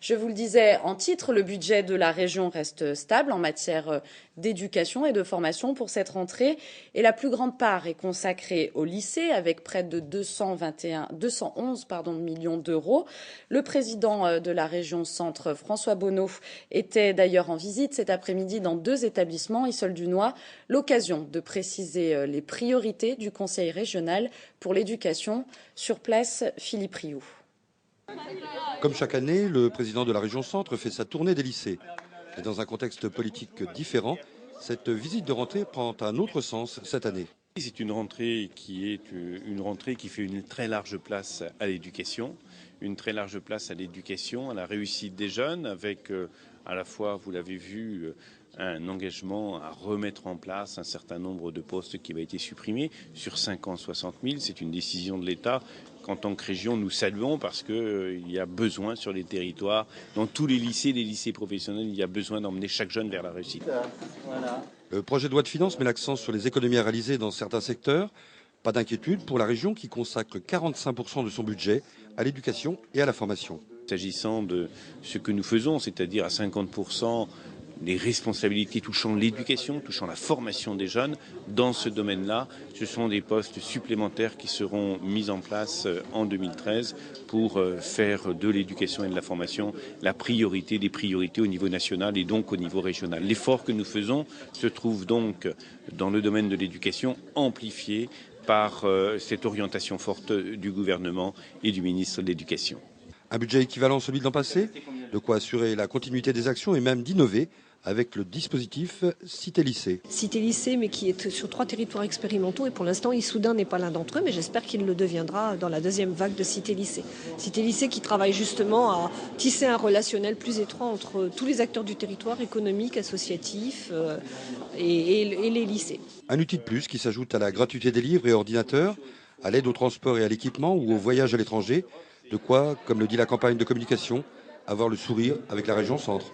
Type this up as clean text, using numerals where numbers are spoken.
Je vous le disais en titre, le budget de la région reste stable en matière d'éducation et de formation pour cette rentrée et la plus grande part est consacrée au lycée avec près de 211 millions d'euros. Le président de la région Centre, François Bonneau, était d'ailleurs en visite cet après-midi dans 2 établissements, Issols-du-Noix, l'occasion de préciser les priorités du Conseil régional pour l'éducation. Sur place, Philippe Rioux. Comme chaque année, le président de la région Centre fait sa tournée des lycées. Et dans un contexte politique différent, cette visite de rentrée prend un autre sens cette année. C'est une rentrée qui fait une très large place à l'éducation, à la réussite des jeunes, avec à la fois, vous l'avez vu, un engagement à remettre en place un certain nombre de postes qui va être supprimé. Sur 5 ans, 60 000, c'est une décision de l'État qu'en tant que région, nous saluons parce qu'il y a besoin sur les territoires, dans tous les lycées professionnels, il y a besoin d'emmener chaque jeune vers la réussite. Voilà. Le projet de loi de finances met l'accent sur les économies à réaliser dans certains secteurs. Pas d'inquiétude pour la région qui consacre 45% de son budget à l'éducation et à la formation. S'agissant de ce que nous faisons, c'est-à-dire à 50%, les responsabilités touchant l'éducation, touchant la formation des jeunes, dans ce domaine-là, ce sont des postes supplémentaires qui seront mis en place en 2013 pour faire de l'éducation et de la formation la priorité des priorités au niveau national et donc au niveau régional. L'effort que nous faisons se trouve donc dans le domaine de l'éducation amplifié par cette orientation forte du gouvernement et du ministre de l'Éducation. Un budget équivalent à celui de l'an passé, de quoi assurer la continuité des actions et même d'innover avec le dispositif Cité Lycée. Cité Lycée, mais qui est sur 3 territoires expérimentaux et pour l'instant Issoudun n'est pas l'un d'entre eux, mais j'espère qu'il le deviendra dans la deuxième vague de Cité Lycée. Cité Lycée qui travaille justement à tisser un relationnel plus étroit entre tous les acteurs du territoire, économique, associatif et les lycées. Un outil de plus qui s'ajoute à la gratuité des livres et ordinateurs, à l'aide au transport et à l'équipement ou au voyage à l'étranger. De quoi, comme le dit la campagne de communication, avoir le sourire avec la région Centre.